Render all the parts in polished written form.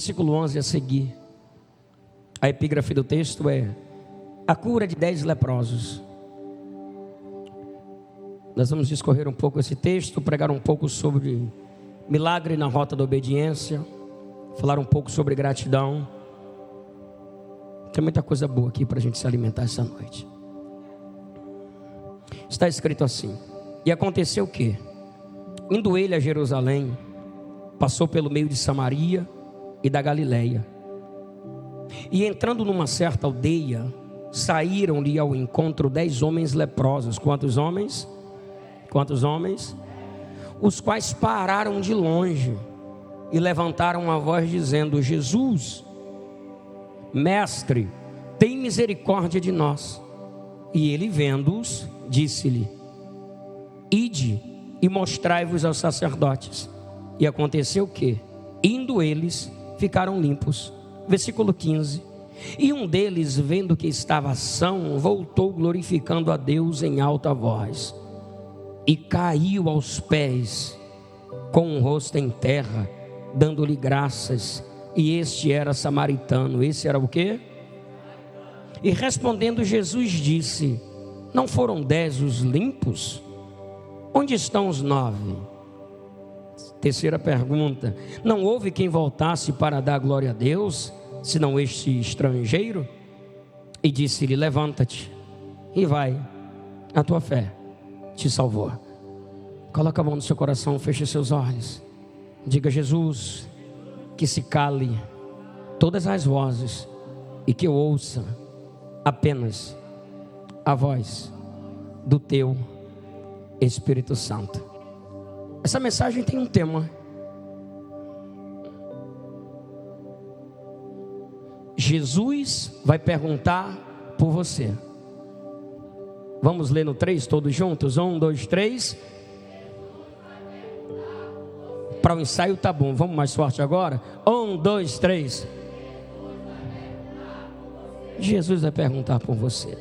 Versículo 11 a seguir. A epígrafe do texto é: a cura de 10 leprosos. Nós vamos discorrer um pouco esse texto, pregar um pouco sobre milagre na rota da obediência, falar um pouco sobre gratidão. Tem muita coisa boa aqui para a gente se alimentar essa noite. Está escrito assim: e aconteceu que, indo ele a Jerusalém, passou pelo meio de Samaria e da Galileia, e entrando numa certa aldeia, saíram-lhe ao encontro 10 homens leprosos. Quantos homens? Quantos homens? Os quais pararam de longe e levantaram a voz dizendo: Jesus, mestre, tem misericórdia de nós. E ele, vendo-os, disse-lhe: ide e mostrai-vos aos sacerdotes. E aconteceu que, indo eles, ficaram limpos. Versículo 15. E um deles, vendo que estava são, voltou glorificando a Deus em alta voz, e caiu aos pés, com o rosto em terra, dando-lhe graças. E este era samaritano. Esse era o quê? E respondendo Jesus disse: não foram 10 os limpos? Onde estão os 9? Terceira pergunta: não houve quem voltasse para dar glória a Deus, senão este estrangeiro? E disse-lhe: levanta-te e vai, a tua fé te salvou. Coloca a mão no seu coração, feche seus olhos, diga: Jesus, que se cale todas as vozes e que eu ouça apenas a voz do teu Espírito Santo. Essa mensagem tem um tema: Jesus vai perguntar por você. Vamos ler no 3 todos juntos? 1, 2, 3. Para o ensaio tá bom, vamos mais forte agora? 1, 2, 3. Jesus vai perguntar por você.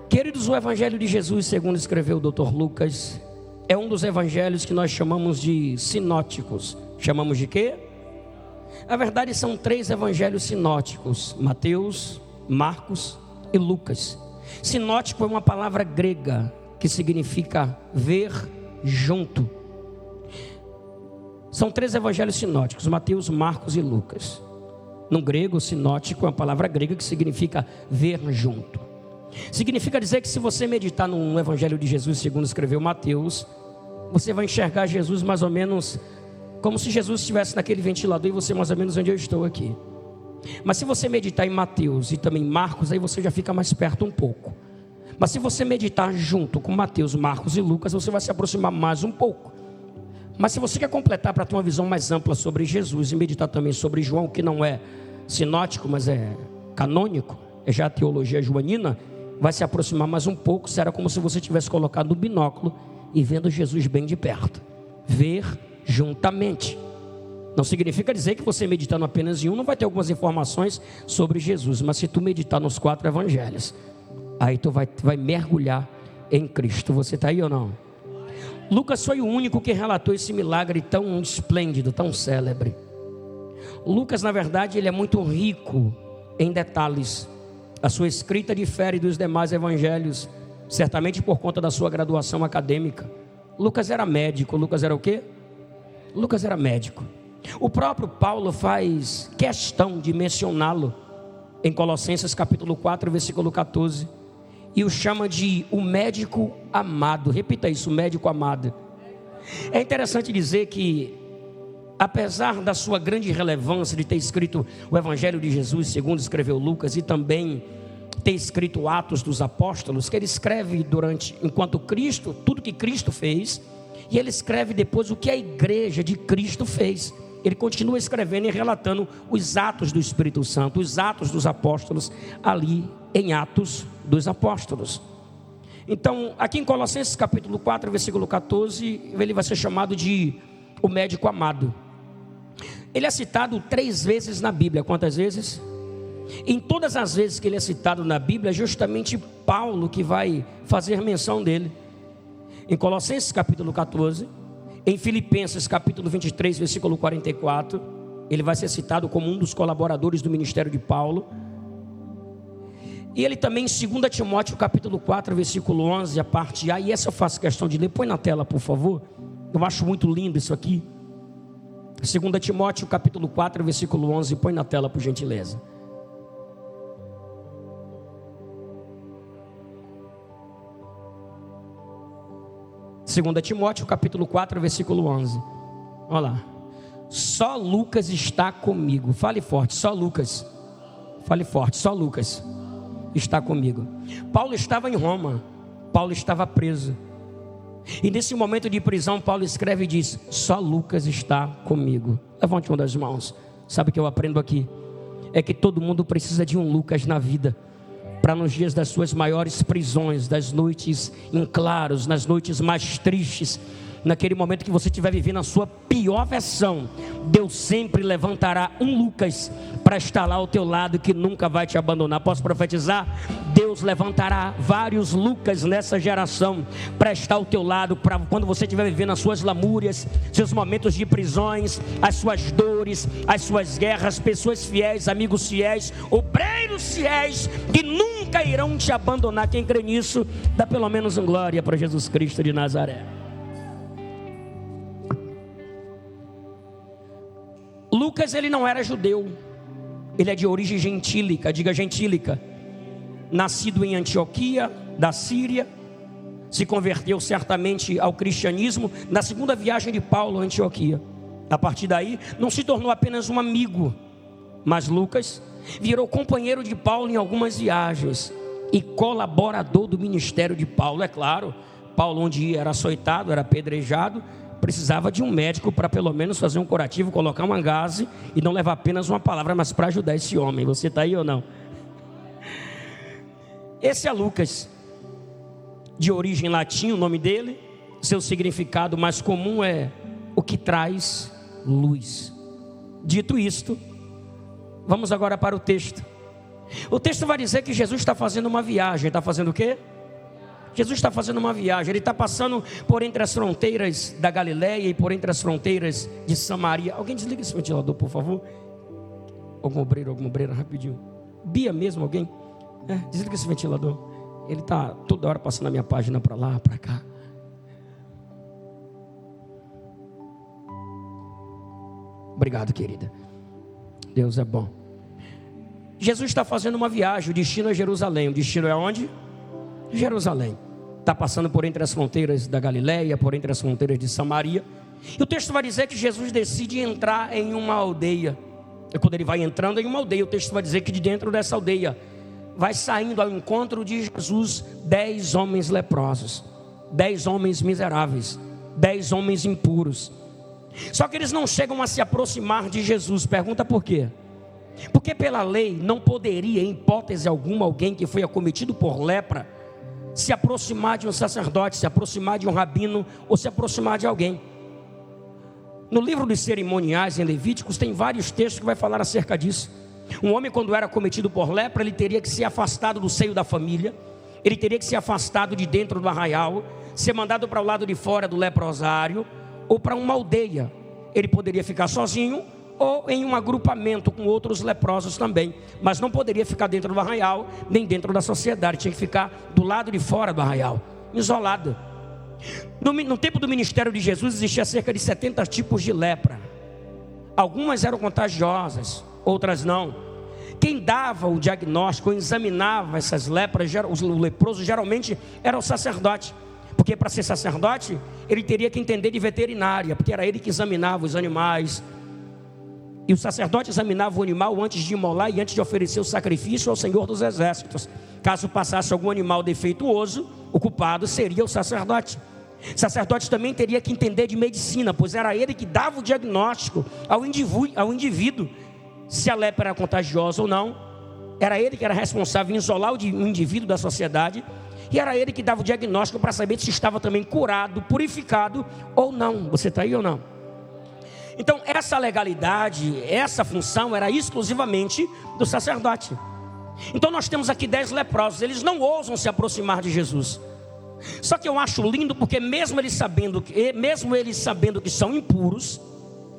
Queridos, o Evangelho de Jesus, segundo escreveu o Dr. Lucas, é um dos evangelhos que nós chamamos de sinóticos. Chamamos de quê? Na verdade são 3 evangelhos sinóticos: Mateus, Marcos e Lucas. Sinótico é uma palavra grega que significa ver junto. São 3 evangelhos sinóticos: Mateus, Marcos e Lucas. No grego, sinótico é uma palavra grega que significa ver junto. Significa dizer que se você meditar no evangelho de Jesus, segundo escreveu Mateus, você vai enxergar Jesus mais ou menos como se Jesus estivesse naquele ventilador e você mais ou menos onde eu estou aqui. Mas se você meditar em Mateus e também Marcos, aí você já fica mais perto um pouco. Mas se você meditar junto com Mateus, Marcos e Lucas, você vai se aproximar mais um pouco. Mas se você quer completar para ter uma visão mais ampla sobre Jesus e meditar também sobre João, que não é sinótico, mas é canônico, é já a teologia joanina, vai se aproximar mais um pouco. Será como se você tivesse colocado no binóculo e vendo Jesus bem de perto. Ver juntamente. Não significa dizer que você meditando apenas em um não vai ter algumas informações sobre Jesus, mas se tu meditar nos 4 evangelhos, aí tu vai mergulhar em Cristo. Você está aí ou não? Lucas foi o único que relatou esse milagre tão esplêndido, tão célebre. Lucas, na verdade, ele é muito rico em detalhes. A sua escrita difere dos demais evangelhos, certamente por conta da sua graduação acadêmica. Lucas era médico. Lucas era o quê? Lucas era médico. O próprio Paulo faz questão de mencioná-lo em Colossenses capítulo 4, versículo 14, e o chama de o médico amado. Repita isso: o médico amado. É interessante dizer que, apesar da sua grande relevância de ter escrito o Evangelho de Jesus, segundo escreveu Lucas, e também ter escrito Atos dos Apóstolos, que ele escreve enquanto Cristo, tudo que Cristo fez, e ele escreve depois o que a igreja de Cristo fez. Ele continua escrevendo e relatando os atos do Espírito Santo, os atos dos apóstolos, ali em Atos dos Apóstolos. Então, aqui em Colossenses capítulo 4, versículo 14, ele vai ser chamado de o médico amado. Ele é citado 3 vezes na Bíblia. Quantas vezes? Em todas as vezes que ele é citado na Bíblia, é justamente Paulo que vai fazer menção dele. Em Colossenses capítulo 14, em Filipenses capítulo 23, versículo 44, Ele vai ser citado como um dos colaboradores do ministério de Paulo. E ele também, em 2 Timóteo capítulo 4, versículo 11, a parte A, e essa eu faço questão de ler, põe na tela, por favor. Eu acho muito lindo isso aqui. 2 Timóteo capítulo 4, versículo 11, põe na tela, por gentileza. Segunda Timóteo capítulo 4, versículo 11. Olha lá. Só Lucas está comigo. Fale forte, só Lucas. Fale forte, só Lucas está comigo. Paulo estava em Roma. Paulo estava preso. E nesse momento de prisão, Paulo escreve e diz: só Lucas está comigo. Levante uma das mãos. Sabe o que eu aprendo aqui? É que todo mundo precisa de um Lucas na vida, para nos dias das suas maiores prisões, das noites em claros, nas noites mais tristes, naquele momento que você estiver vivendo a sua pior versão, Deus sempre levantará um Lucas para estar lá ao teu lado, que nunca vai te abandonar. Posso profetizar? Deus levantará vários Lucas nessa geração para estar ao teu lado, para quando você estiver vivendo as suas lamúrias, seus momentos de prisões, as suas dores, as suas guerras. Pessoas fiéis, amigos fiéis, obreiros fiéis, que nunca irão te abandonar. Quem crê nisso, dá pelo menos um glória para Jesus Cristo de Nazaré. Lucas, ele não era judeu, ele é de origem gentílica, diga gentílica, nascido em Antioquia, da Síria, se converteu certamente ao cristianismo na segunda viagem de Paulo a Antioquia. A partir daí, não se tornou apenas um amigo, mas Lucas virou companheiro de Paulo em algumas viagens e colaborador do ministério de Paulo. É claro, Paulo onde ia era açoitado, era apedrejado, precisava de um médico para pelo menos fazer um curativo, colocar uma gaze e não levar apenas uma palavra, mas para ajudar esse homem. Você está aí ou não? Esse é Lucas, de origem latim, o nome dele. Seu significado mais comum é o que traz luz. Dito isto, vamos agora para o texto. O texto vai dizer que Jesus está fazendo uma viagem. Está fazendo o quê? Jesus está fazendo uma viagem. Ele está passando por entre as fronteiras da Galileia e por entre as fronteiras de Samaria. Alguém desliga esse ventilador, por favor. Alguma obreira, rapidinho. Bia mesmo, alguém? Desliga esse ventilador. Ele está toda hora passando a minha página para lá, para cá. Obrigado, querida. Deus é bom. Jesus está fazendo uma viagem. O destino é Jerusalém. O destino é onde? Jerusalém. Está passando por entre as fronteiras da Galileia, por entre as fronteiras de Samaria. E o texto vai dizer que Jesus decide entrar em uma aldeia. E quando ele vai entrando em uma aldeia, o texto vai dizer que de dentro dessa aldeia vai saindo ao encontro de Jesus 10 homens leprosos, 10 homens miseráveis, 10 homens impuros. Só que eles não chegam a se aproximar de Jesus. Pergunta por quê? Porque pela lei não poderia, em hipótese alguma, alguém que foi acometido por lepra se aproximar de um sacerdote, se aproximar de um rabino ou se aproximar de alguém. No livro dos cerimoniais em Levíticos tem vários textos que vai falar acerca disso. Um homem, quando era acometido por lepra, ele teria que ser afastado do seio da família, ele teria que ser afastado de dentro do arraial, ser mandado para o lado de fora do leprosário ou para uma aldeia. Ele poderia ficar sozinho ou em um agrupamento com outros leprosos também, mas não poderia ficar dentro do arraial, nem dentro da sociedade. Tinha que ficar do lado de fora do arraial, isolado. No tempo do ministério de Jesus existia cerca de 70 tipos de lepra. Algumas eram contagiosas, outras não. Quem dava o diagnóstico, ou examinava essas lepras, o leproso geralmente era o sacerdote, porque para ser sacerdote ele teria que entender de veterinária, porque era ele que examinava os animais. E o sacerdote examinava o animal antes de imolar e antes de oferecer o sacrifício ao Senhor dos Exércitos. Caso passasse algum animal defeituoso, o culpado seria o sacerdote. O sacerdote também teria que entender de medicina, pois era ele que dava o diagnóstico ao indivíduo, se a lepra era contagiosa ou não. Era ele que era responsável em isolar o indivíduo da sociedade. E era ele que dava o diagnóstico para saber se estava também curado, purificado ou não. Você está aí ou não? Então essa legalidade, essa função era exclusivamente do sacerdote. Então nós temos aqui 10 leprosos. Eles não ousam se aproximar de Jesus. Só que eu acho lindo porque mesmo eles sabendo que são impuros,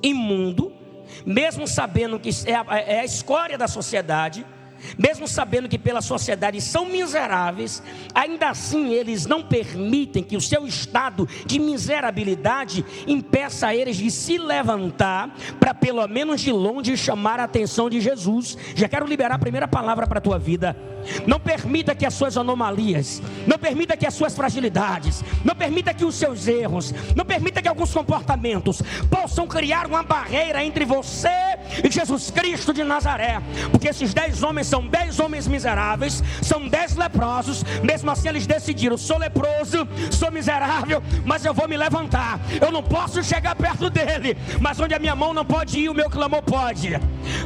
imundo, mesmo sabendo que é a escória da sociedade, mesmo sabendo que pela sociedade são miseráveis, ainda assim eles não permitem que o seu estado de miserabilidade impeça eles de se levantar para pelo menos de longe chamar a atenção de Jesus. Já quero liberar a primeira palavra para a tua vida. Não permita que as suas anomalias, não permita que as suas fragilidades, não permita que os seus erros, não permita que alguns comportamentos possam criar uma barreira entre você e Jesus Cristo de Nazaré. Porque esses 10 homens são 10 homens miseráveis, são 10 leprosos. Mesmo assim eles decidiram: sou leproso, sou miserável, mas eu vou me levantar. Eu não posso chegar perto dele, mas onde a minha mão não pode ir, o meu clamor pode.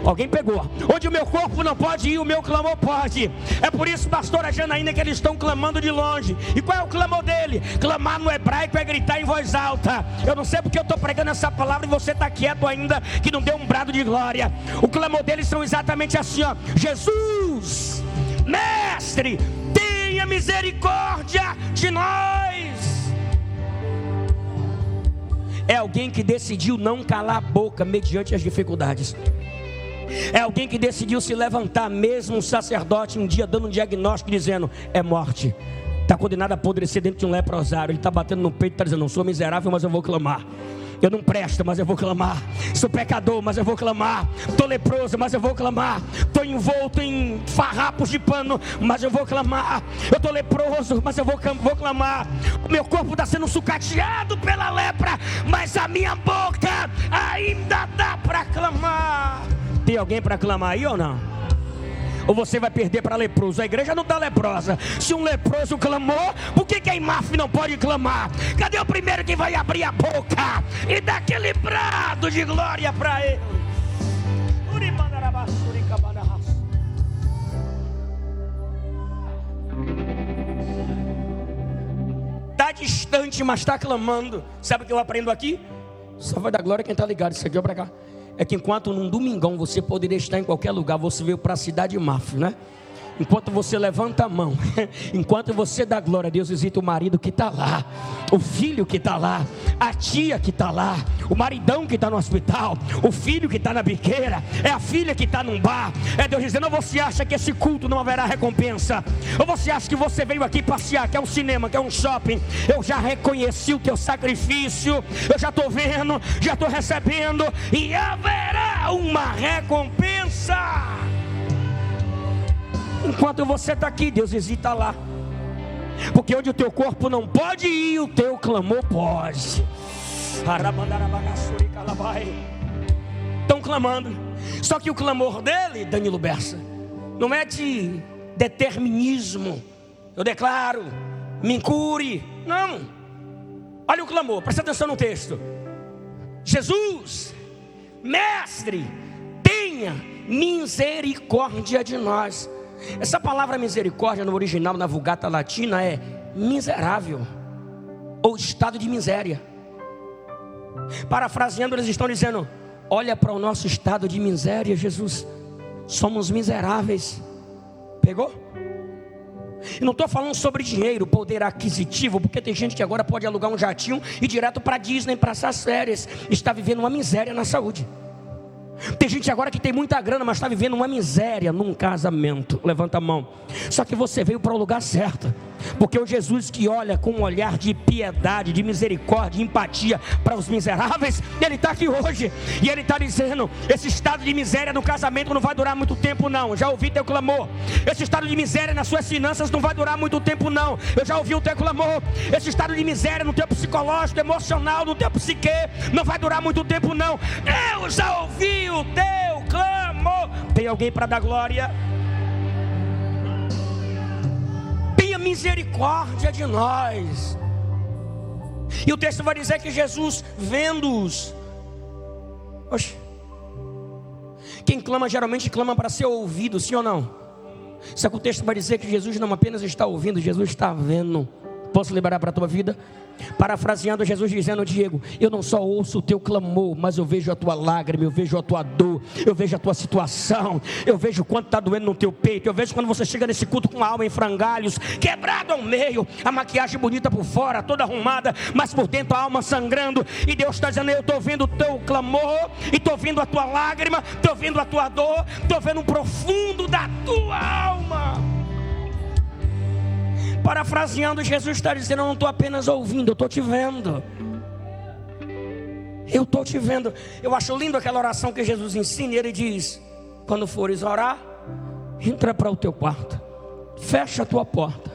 Alguém pegou? Onde o meu corpo não pode ir, o meu clamor pode. É por isso, pastora Janaína, que eles estão clamando de longe. E qual é o clamor dele? Clamar no hebraico é gritar em voz alta. Eu não sei porque eu estou pregando essa palavra e você está quieto ainda, que não deu um brado de glória. O clamor deles são exatamente assim, ó: Jesus, mestre, tenha misericórdia de nós. É alguém que decidiu não calar a boca mediante as dificuldades. É alguém que decidiu se levantar, mesmo um sacerdote um dia dando um diagnóstico dizendo: é morte, está condenado a apodrecer dentro de um leprosário. Ele está batendo no peito e está dizendo: não sou miserável, mas eu vou clamar. Eu não presto, mas eu vou clamar. Sou pecador, mas eu vou clamar. Estou leproso, mas eu vou clamar. Estou envolto em farrapos de pano, mas eu vou clamar. Eu estou leproso, mas eu vou clamar. O meu corpo está sendo sucateado pela lepra, mas a minha boca ainda dá para clamar. Tem alguém para clamar aí ou não? Ou você vai perder para leproso? A igreja não está leprosa. Se um leproso clamou, por que a IMAF não pode clamar? Cadê o primeiro que vai abrir a boca e dar aquele brado de glória para ele? Está distante, mas está clamando. Sabe o que eu aprendo aqui? Só vai dar glória quem está ligado. Isso aqui é para cá. É que enquanto num domingão você poderia estar em qualquer lugar, você veio para a cidade de Maf, né? Enquanto você levanta a mão, enquanto você dá glória a Deus, visita o marido que está lá, o filho que está lá, a tia que está lá, o maridão que está no hospital, o filho que está na biqueira, é a filha que está num bar. É Deus dizendo: ou você acha que esse culto não haverá recompensa? Ou você acha que você veio aqui passear, que é um cinema, que é um shopping? Eu já reconheci o teu sacrifício, eu já estou vendo, já estou recebendo, e haverá uma recompensa. Enquanto você está aqui, Deus visita lá. Porque onde o teu corpo não pode ir, o teu clamor pode. Estão clamando. Só que o clamor dele, Danilo Bessa, não é de determinismo. Eu declaro, me cure. Não. Olha o clamor, presta atenção no texto. Jesus, mestre, tenha misericórdia de nós. Essa palavra misericórdia no original, na Vulgata Latina, é miserável, ou estado de miséria. Parafraseando, eles estão dizendo: olha para o nosso estado de miséria, Jesus, somos miseráveis. Pegou? E não estou falando sobre dinheiro, poder aquisitivo, porque tem gente que agora pode alugar um jatinho e ir direto para Disney, para essas férias. Está vivendo uma miséria na saúde. Tem gente agora que tem muita grana, mas está vivendo uma miséria num casamento. Levanta a mão. Só que você veio para o lugar certo. Porque o Jesus que olha com um olhar de piedade, de misericórdia, de empatia para os miseráveis, ele está aqui hoje. E ele está dizendo: esse estado de miséria no casamento não vai durar muito tempo não. Já ouvi teu clamor. Esse estado de miséria nas suas finanças não vai durar muito tempo não. Eu já ouvi o teu clamor. Esse estado de miséria no teu psicológico, emocional, no teu psique, não vai durar muito tempo não. Eu já ouvi o teu clamor. Tem alguém para dar glória? Tenha misericórdia de nós. E o texto vai dizer que Jesus, vendo-os, oxe, quem clama geralmente clama para ser ouvido, sim ou não? Só que o texto vai dizer que Jesus não apenas está ouvindo, Jesus está vendo. Posso liberar para a tua vida? Parafraseando Jesus dizendo: Diego, eu não só ouço o teu clamor, mas eu vejo a tua lágrima, eu vejo a tua dor, eu vejo a tua situação, eu vejo o quanto está doendo no teu peito, eu vejo quando você chega nesse culto com a alma em frangalhos, quebrado ao meio, a maquiagem bonita por fora, toda arrumada, mas por dentro a alma sangrando, e Deus está dizendo: eu estou ouvindo o teu clamor, e estou ouvindo a tua lágrima, estou ouvindo a tua dor, estou vendo o profundo da tua alma. Parafraseando, Jesus está dizendo: eu não estou apenas ouvindo, eu estou te vendo. Eu estou te vendo. Eu acho lindo aquela oração que Jesus ensina. Ele diz: quando fores orar, entra para o teu quarto, fecha a tua porta,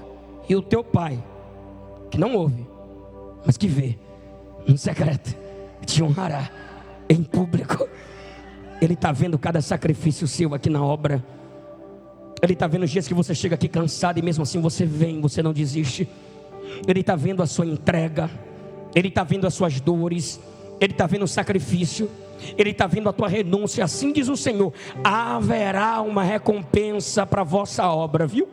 e o teu pai, que não ouve, mas que vê em secreto, te honrará em público. Ele está vendo cada sacrifício seu aqui na obra. Ele está vendo os dias que você chega aqui cansado e mesmo assim você vem, você não desiste. Ele está vendo a sua entrega. Ele está vendo as suas dores. Ele está vendo o sacrifício. Ele está vendo a tua renúncia. Assim diz o Senhor: haverá uma recompensa para a vossa obra, viu?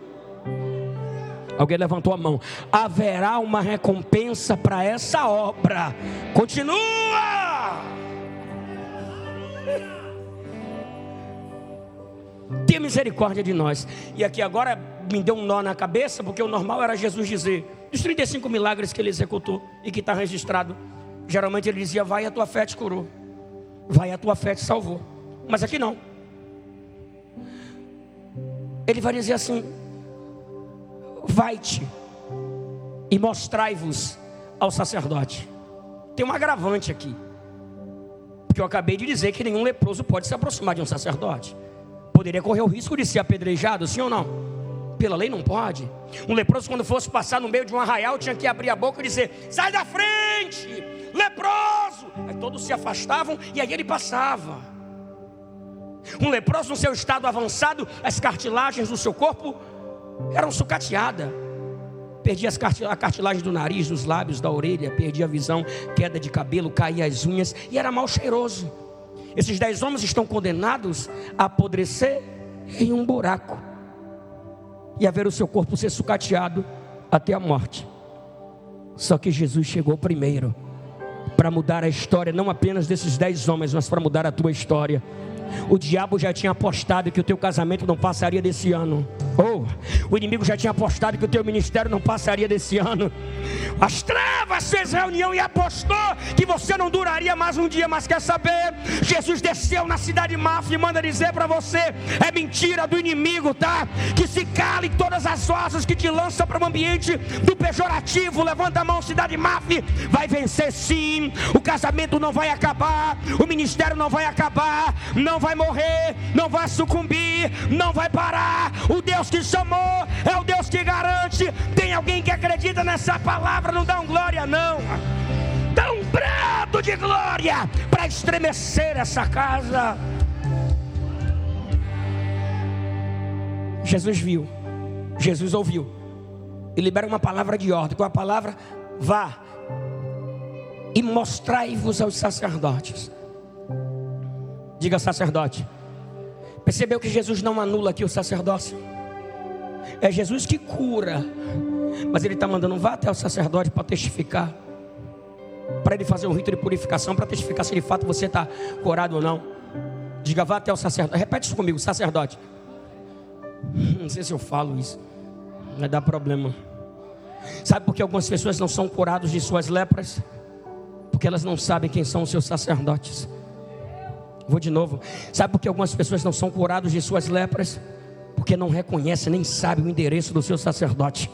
Alguém levantou a mão. Haverá uma recompensa para essa obra. Continua! Tenha misericórdia de nós. E aqui agora me deu um nó na cabeça, porque o normal era Jesus dizer, dos 35 milagres que ele executou e que está registrado, geralmente ele dizia: vai, a tua fé te curou, vai, a tua fé te salvou. Mas aqui não. Ele vai dizer assim: vai-te e mostrai-vos ao sacerdote. Tem um agravante aqui, porque eu acabei de dizer que nenhum leproso pode se aproximar de um sacerdote. Poderia correr o risco de ser apedrejado, sim ou não? Pela lei não pode. Um leproso, quando fosse passar no meio de um arraial, tinha que abrir a boca e dizer: sai da frente, leproso. Aí todos se afastavam e aí ele passava. Um leproso no seu estado avançado, as cartilagens do seu corpo eram sucateadas. Perdia a cartilagem do nariz, dos lábios, da orelha, perdia a visão, queda de cabelo, caía as unhas e era mal cheiroso. Esses 10 homens estão condenados a apodrecer em um buraco e a ver o seu corpo ser sucateado até a morte. Só que Jesus chegou primeiro para mudar a história, não apenas desses 10 homens, mas para mudar a tua história. O diabo já tinha apostado que o teu casamento não passaria desse ano. O inimigo já tinha apostado que o teu ministério não passaria desse ano. As trevas fez reunião e apostou que você não duraria mais um dia. Mas quer saber? Jesus desceu na cidade de Mafra e manda dizer para você: é mentira do inimigo, tá? Que se cale todas as vozes que te lançam para um ambiente do pejorativo. Levanta a mão, cidade de Mafra. Vai vencer sim. O casamento não vai acabar. O ministério não vai acabar. Não vai morrer. Não vai sucumbir. Não vai parar. O Deus que chamou é o Deus que garante. Tem alguém que acredita nessa palavra? Não dá um glória não. Dá um brado de glória para estremecer essa casa. Jesus viu, Jesus ouviu e libera uma palavra de ordem. Com a palavra: vá e mostrai-vos aos sacerdotes. Diga: sacerdote. Percebeu que Jesus não anula aqui o sacerdócio? É Jesus que cura, mas ele está mandando: vá até o sacerdote para testificar, para ele fazer um rito de purificação, para testificar se de fato você está curado ou não. Diga: vá até o sacerdote. Repete isso comigo: sacerdote. Não sei se eu falo isso, vai dar problema. Sabe por que algumas pessoas não são curadas de suas lepras? Porque elas não sabem quem são os seus sacerdotes. Vou de novo. Sabe por que algumas pessoas não são curadas de suas lepras? Porque não reconhece, nem sabe o endereço do seu sacerdote.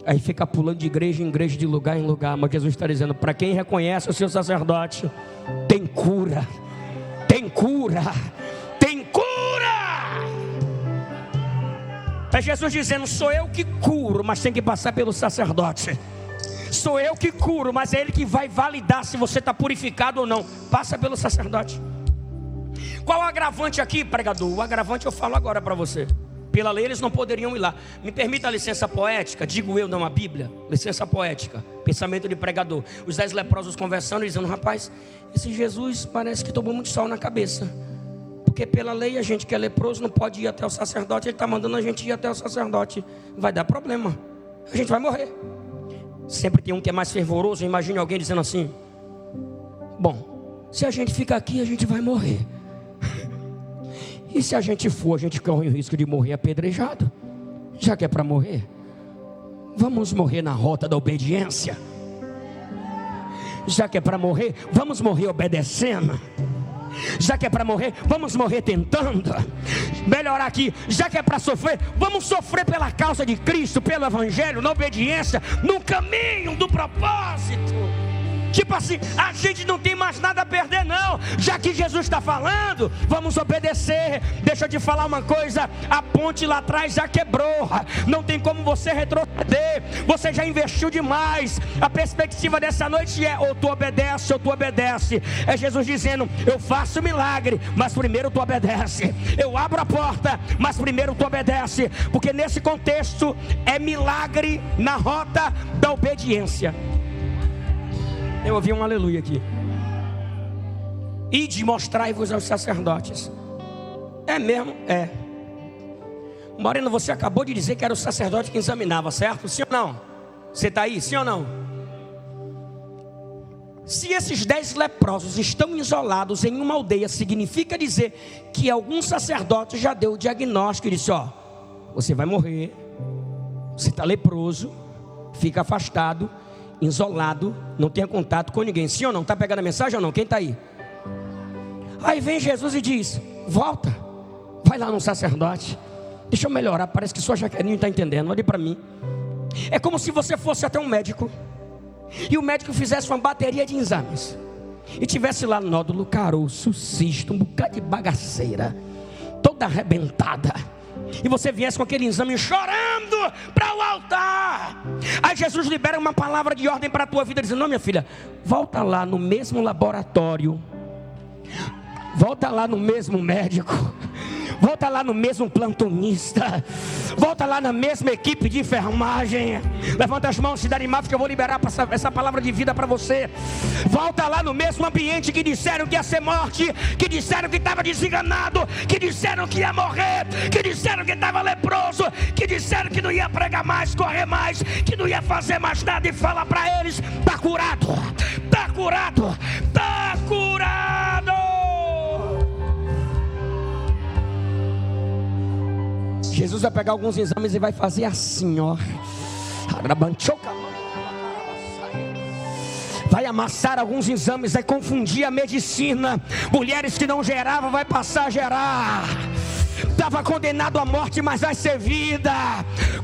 Aí fica pulando de igreja em igreja, de lugar em lugar. Mas Jesus está dizendo: para quem reconhece o seu sacerdote, tem cura. Tem cura. Tem cura. É Jesus dizendo: sou eu que curo, mas tem que passar pelo sacerdote. Sou eu que curo, mas é Ele que vai validar se você está purificado ou não. Passa pelo sacerdote. Qual o agravante aqui, pregador? O agravante eu falo agora para você. Pela lei eles não poderiam ir lá. Me permita a licença poética, digo eu, não a Bíblia. Licença poética, pensamento de pregador. Os 10 leprosos conversando e dizendo: rapaz, esse Jesus parece que tomou muito sol na cabeça. Porque pela lei a gente que é leproso não pode ir até o sacerdote. Ele está mandando a gente ir até o sacerdote. Vai dar problema, a gente vai morrer. Sempre tem um que é mais fervoroso. Imagine alguém dizendo assim: bom, se a gente ficar aqui, a gente vai morrer. E se a gente for, a gente corre o risco de morrer apedrejado. Já que é para morrer, vamos morrer na rota da obediência. Já que é para morrer, vamos morrer obedecendo. Já que é para morrer, vamos morrer tentando melhorar aqui. Já que é para sofrer, vamos sofrer pela causa de Cristo, pelo Evangelho, na obediência, no caminho do propósito. Tipo assim, a gente não tem mais nada a perder não. Já que Jesus está falando, vamos obedecer. Deixa eu te falar uma coisa: a ponte lá atrás já quebrou. Não tem como você retroceder. Você já investiu demais. A perspectiva dessa noite é: ou tu obedece ou tu obedece. É Jesus dizendo: eu faço milagre, mas primeiro tu obedece. Eu abro a porta, mas primeiro tu obedece. Porque nesse contexto é milagre na rota da obediência. Eu ouvi um aleluia aqui. Ide, mostrai-vos aos sacerdotes. É mesmo? É. Moreno, você acabou de dizer que era o sacerdote que examinava, certo? Sim ou não? Você está aí? Sim ou não? Se esses 10 leprosos estão isolados em uma aldeia, significa dizer que algum sacerdote já deu o diagnóstico e disse: ó, você vai morrer, você está leproso, fica afastado, isolado, não tenha contato com ninguém. Sim ou não? Está pegando a mensagem ou não? Quem está aí? Aí vem Jesus e diz: volta, vai lá no sacerdote. Deixa eu melhorar, parece que sua Jaqueline está entendendo. Olhe para mim. É como se você fosse até um médico e o médico fizesse uma bateria de exames e tivesse lá nódulo, caroço, cisto, um bocado de bagaceira, toda arrebentada, e você viesse com aquele exame chorando para o altar. Aí Jesus libera uma palavra de ordem para a tua vida, dizendo: não, minha filha, volta lá no mesmo laboratório, volta lá no mesmo médico, volta lá no mesmo plantonista, volta lá na mesma equipe de enfermagem. Levanta as mãos, cidade animada, que eu vou liberar essa palavra de vida para você. Volta lá no mesmo ambiente que disseram que ia ser morte, que disseram que estava desenganado, que disseram que ia morrer, que disseram que estava leproso, que disseram que não ia pregar mais, correr mais, que não ia fazer mais nada. E fala para eles: está curado, está curado, está curado. Jesus vai pegar alguns exames e vai fazer assim, ó. Vai amassar alguns exames, vai confundir a medicina. Mulheres que não geravam, vai passar a gerar. Estava condenado à morte, mas vai ser vida.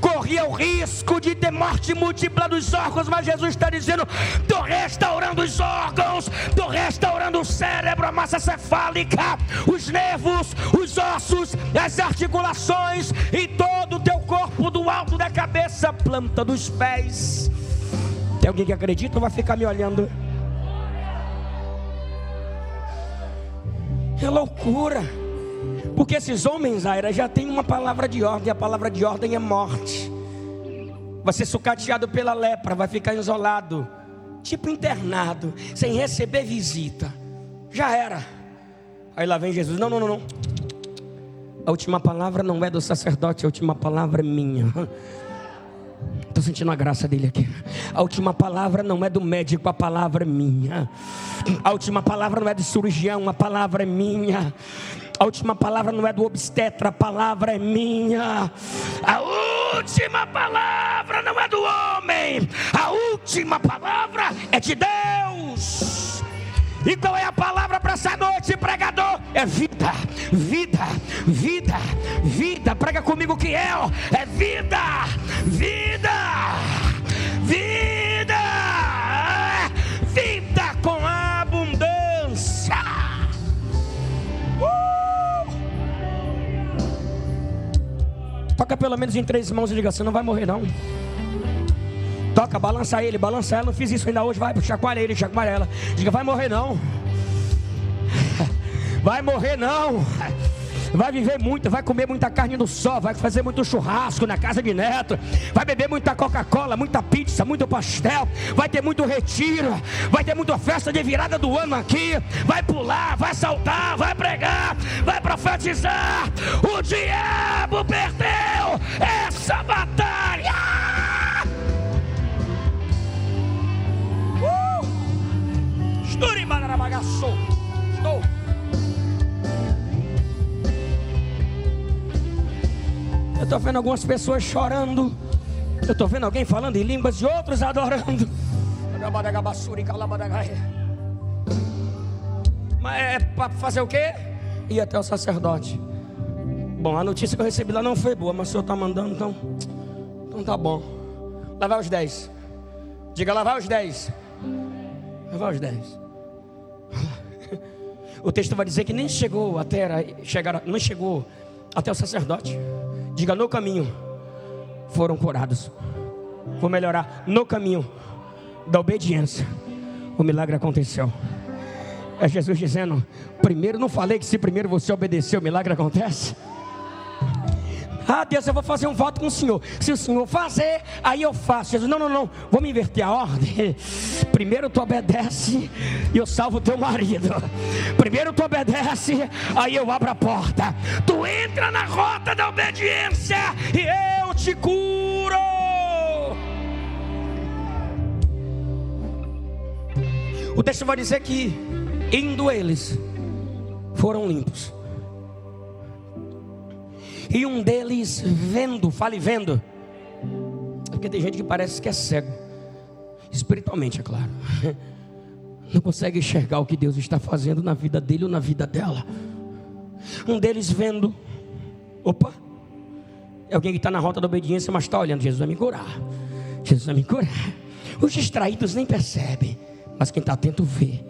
Corria o risco de ter morte múltipla dos órgãos, mas Jesus está dizendo: estou restaurando os órgãos, estou restaurando o cérebro, a massa cefálica, os nervos, os ossos, as articulações e todo o teu corpo, do alto da cabeça, planta dos pés. Tem alguém que acredita ou vai ficar me olhando? É loucura. Porque esses homens, Aira, já tem uma palavra de ordem. A palavra de ordem é morte. Vai ser sucateado pela lepra, vai ficar isolado, tipo internado, sem receber visita. Já era. Aí lá vem Jesus: não. A última palavra não é do sacerdote, a última palavra é minha. Estou sentindo a graça dele aqui. A última palavra não é do médico, a palavra é minha. A última palavra não é do cirurgião, a palavra é minha. A última palavra não é do obstetra, a palavra é minha. A última palavra não é do homem, a última palavra é de Deus. E qual é a palavra para essa noite, pregador? É vida, vida, vida, vida. Prega comigo o que é vida, vida, vida, vida com abundância. Toca pelo menos em 3 mãos e diga: você não vai morrer não. Toca, balança ele, balança ela. Não fiz isso ainda hoje, vai, chacoalha ele, chacoalha ela. Diga: vai morrer não. Vai morrer não. Vai viver muito, vai comer muita carne no sol, vai fazer muito churrasco na casa de neto, vai beber muita Coca-Cola, muita pizza, muito pastel, vai ter muito retiro, vai ter muita festa de virada do ano aqui, vai pular, vai saltar, vai pregar, vai profetizar. O diabo perdeu essa batalha. Eu estou vendo algumas pessoas chorando. Eu estou vendo alguém falando em línguas e outros adorando. Mas é para fazer o quê? Ir até o sacerdote. Bom, a notícia que eu recebi lá não foi boa, mas o senhor está mandando, então tá bom. Lá vai os 10. Diga, lá vai os 10. Lá vai os 10. O texto vai dizer que nem chegou não chegou até o sacerdote. Diga, no caminho foram curados. Vou melhorar. No caminho da obediência, o milagre aconteceu. É Jesus dizendo: primeiro, não falei que se primeiro você obedecer, o milagre acontece? Ah, Deus, eu vou fazer um voto com o Senhor. Se o Senhor fazer, aí eu faço. Jesus, não, vamos inverter a ordem. Primeiro tu obedece e eu salvo teu marido. Primeiro tu obedece, aí eu abro a porta. Tu entra na rota da obediência e eu te curo. O texto vai dizer que indo eles foram limpos. E um deles vendo, fale vendo. Porque tem gente que parece que é cego. Espiritualmente, é claro. Não consegue enxergar o que Deus está fazendo na vida dele ou na vida dela. Um deles vendo. Opa. É alguém que está na rota da obediência, mas está olhando. Jesus vai me curar. Jesus vai me curar. Os distraídos nem percebem. Mas quem está atento vê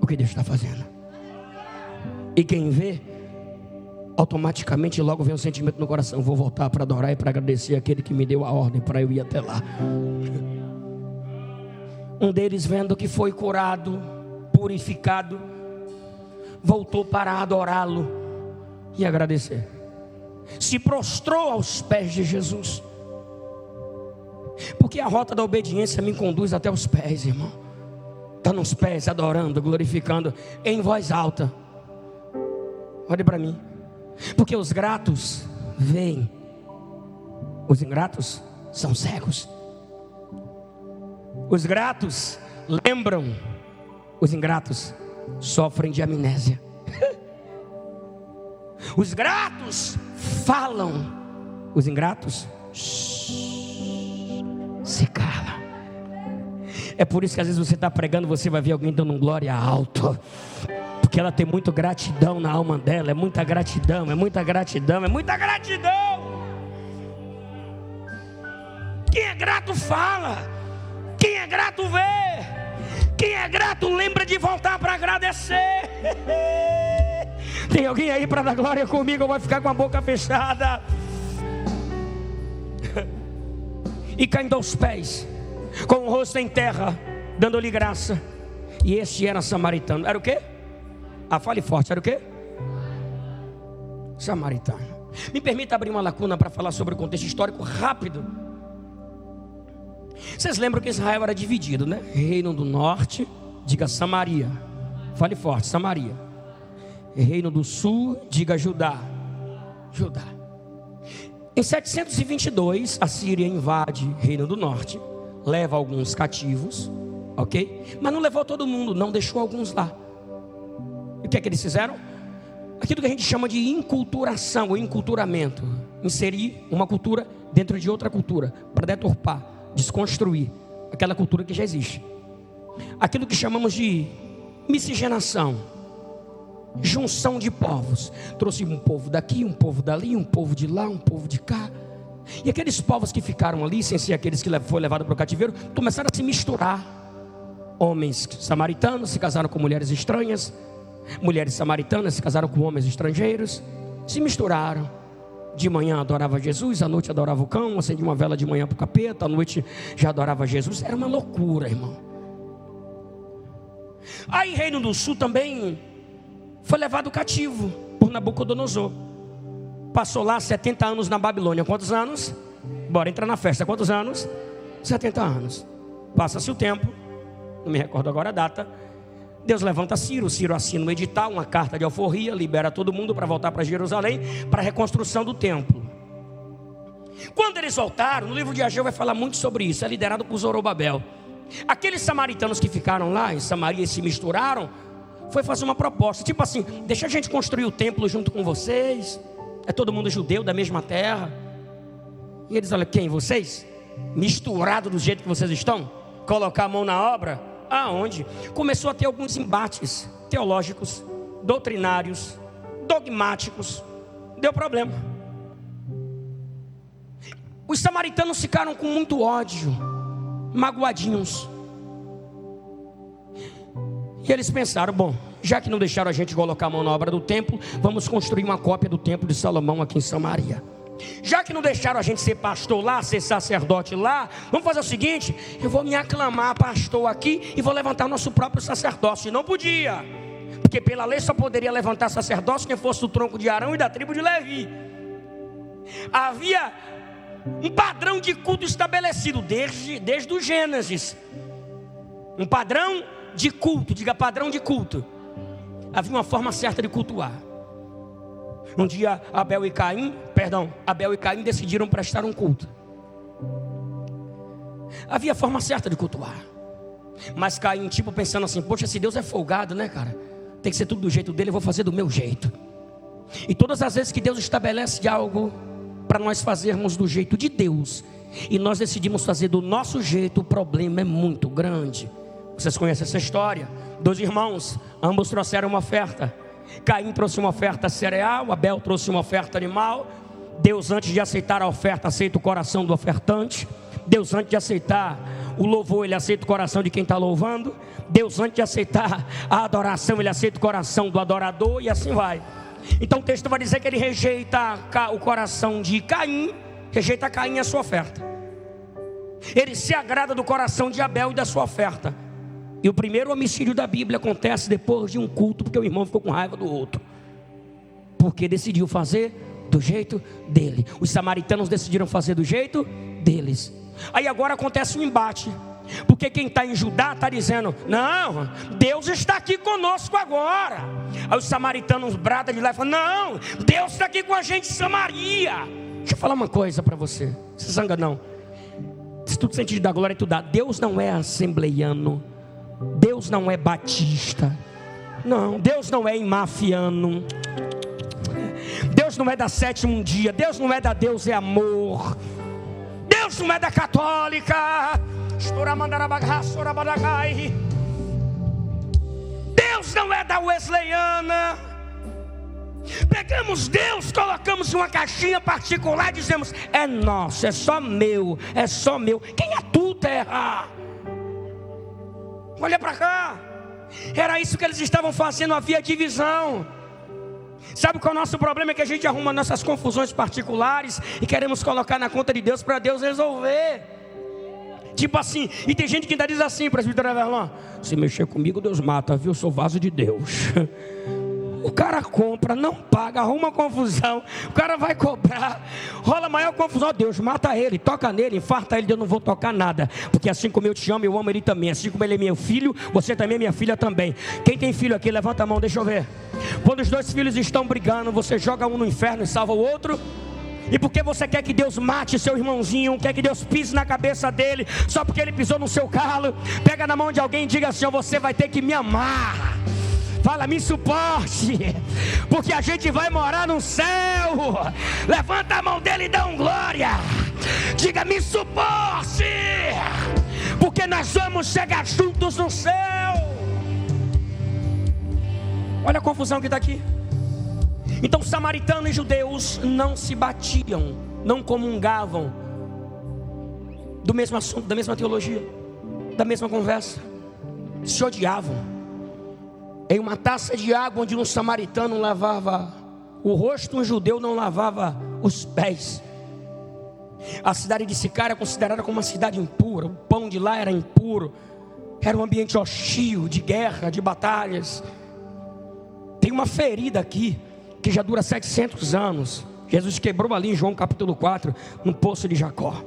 o que Deus está fazendo. E quem vê, automaticamente logo vem um sentimento no coração: vou voltar para adorar e para agradecer aquele que me deu a ordem para eu ir até lá. Um deles, vendo que foi curado, purificado, voltou para adorá-lo e agradecer. Se prostrou aos pés de Jesus. Porque a rota da obediência me conduz até os pés, irmão. Está nos pés, adorando, glorificando em voz alta. Olhe para mim. Porque os gratos veem, os ingratos são cegos. Os gratos lembram, os ingratos sofrem de amnésia. Os gratos falam, os ingratos se calam. É por isso que às vezes você está pregando, você vai ver alguém dando um glória alto. Porque ela tem muita gratidão na alma dela. É muita gratidão, é muita gratidão, é muita gratidão. Quem é grato fala. Quem é grato vê. Quem é grato lembra de voltar para agradecer. Tem alguém aí para dar glória comigo ou vai ficar com a boca fechada? E caindo aos pés, com o rosto em terra, dando-lhe graça. E este era samaritano. Era o quê? Fale forte, era o quê? Samaritano. Me permita abrir uma lacuna para falar sobre o contexto histórico rápido. Vocês lembram que Israel era dividido, né? Reino do norte, diga Samaria. Fale forte, Samaria. Reino do sul, diga Judá. Judá. Em 722, a Síria invade Reino do norte, leva alguns cativos, ok? Mas não levou todo mundo, não deixou alguns lá. E o que é que eles fizeram? Aquilo que a gente chama de inculturação ou inculturamento. Inserir uma cultura dentro de outra cultura, para deturpar, desconstruir aquela cultura que já existe. Aquilo que chamamos de miscigenação, junção de povos. Trouxe um povo daqui, um povo dali, um povo de lá, um povo de cá. E aqueles povos que ficaram ali, sem ser aqueles que foram levados para o cativeiro, começaram a se misturar. Homens samaritanos se casaram com mulheres estranhas. Mulheres samaritanas se casaram com homens estrangeiros. Se misturaram. De manhã adorava Jesus, à noite adorava o cão. Acendia uma vela de manhã para o capeta, à noite já adorava Jesus. Era uma loucura, irmão. Aí Reino do Sul também foi levado cativo por Nabucodonosor. Passou lá 70 anos na Babilônia. Quantos anos? Bora entrar na festa. Quantos anos? 70 anos. Passa-se o tempo, não me recordo agora a data. Deus levanta Ciro assina um edital, uma carta de alforria, libera todo mundo para voltar para Jerusalém, para a reconstrução do templo. Quando eles voltaram, no livro de Ageu vai falar muito sobre isso, é liderado por Zorobabel. Aqueles samaritanos que ficaram lá em Samaria e se misturaram, foi fazer uma proposta, tipo assim: deixa a gente construir o templo junto com vocês, é todo mundo judeu da mesma terra. E eles: olha, quem? Vocês? Misturado do jeito que vocês estão? Colocar a mão na obra? Aonde? Começou a ter alguns embates teológicos, doutrinários, dogmáticos. Deu problema. Os samaritanos ficaram com muito ódio, magoadinhos. E eles pensaram: bom, já que não deixaram a gente colocar a mão na obra do templo, vamos construir uma cópia do templo de Salomão aqui em Samaria. Já que não deixaram a gente ser pastor lá, ser sacerdote lá, vamos fazer o seguinte: eu vou me aclamar pastor aqui e vou levantar o nosso próprio sacerdócio. E não podia, porque pela lei só poderia levantar sacerdócio quem fosse do tronco de Arão e da tribo de Levi. Havia um padrão de culto estabelecido desde o Gênesis. Um padrão de culto, diga padrão de culto. Havia uma forma certa de cultuar. Um dia Abel e Caim decidiram prestar um culto. Havia forma certa de cultuar. Mas Caim, tipo, pensando assim: poxa, se Deus é folgado, né, cara? Tem que ser tudo do jeito dele, eu vou fazer do meu jeito. E todas as vezes que Deus estabelece algo para nós fazermos do jeito de Deus, e nós decidimos fazer do nosso jeito, o problema é muito grande. Vocês conhecem essa história? 2 irmãos, ambos trouxeram uma oferta. Caim trouxe uma oferta cereal, Abel trouxe uma oferta animal. Deus, antes de aceitar a oferta, aceita o coração do ofertante. Deus, antes de aceitar o louvor, Ele aceita o coração de quem está louvando. Deus, antes de aceitar a adoração, Ele aceita o coração do adorador, e assim vai. Então o texto vai dizer que Ele rejeita o coração de Caim, rejeita Caim e a sua oferta. Ele se agrada do coração de Abel e da sua oferta. E o primeiro homicídio da Bíblia acontece depois de um culto, porque o irmão ficou com raiva do outro, porque decidiu fazer do jeito dele. Os samaritanos decidiram fazer do jeito deles. Aí agora acontece um embate, porque quem está em Judá está dizendo: não, Deus está aqui conosco agora. Aí os samaritanos bradam de lá e falam: não, Deus está aqui com a gente em Samaria. Deixa eu falar uma coisa para você, se zanga não. Se tu sente de dar glória, tu dá. Deus não é assembleiano, Deus não é batista, não, Deus não é imafiano, Deus não é da Sétimo Dia, Deus não é da Deus é Amor, Deus não é da católica, Deus não é da wesleyana. Pegamos Deus, colocamos em uma caixinha particular e dizemos: é nosso, é só meu, é só meu. Quem é tu, terra? Olha para cá. Era isso que eles estavam fazendo, havia divisão. Sabe qual é o nosso problema? É que a gente arruma nossas confusões particulares e queremos colocar na conta de Deus para Deus resolver. Tipo assim, e tem gente que ainda diz assim: presbítero Everlon, se mexer comigo Deus mata, viu? Eu sou vaso de Deus. O cara compra, não paga, arruma confusão. O cara vai cobrar, rola maior confusão. Deus mata ele, toca nele, infarta ele. Eu não vou tocar nada, porque assim como eu te amo, eu amo ele também. Assim como ele é meu filho, você também é minha filha também. Quem tem filho aqui, levanta a mão, deixa eu ver. Quando os 2 filhos estão brigando, você joga um no inferno e salva o outro? E porque você quer que Deus mate seu irmãozinho, quer que Deus pise na cabeça dele, só porque ele pisou no seu calo? Pega na mão de alguém e diga assim: você vai ter que me amar. Fala: me suporte, porque a gente vai morar no céu. Levanta a mão dele e dá um glória. Diga: me suporte, porque nós vamos chegar juntos no céu. Olha a confusão que está aqui. Então samaritanos e judeus não se batiam, não comungavam do mesmo assunto, da mesma teologia, da mesma conversa. Se odiavam. Em uma taça de água onde um samaritano lavava o rosto, um judeu não lavava os pés. A cidade de Sicar era considerada como uma cidade impura. O pão de lá era impuro. Era um ambiente hostil, de guerra, de batalhas. Tem uma ferida aqui que já dura 700 anos. Jesus quebrou ali em João capítulo 4, no poço de Jacó.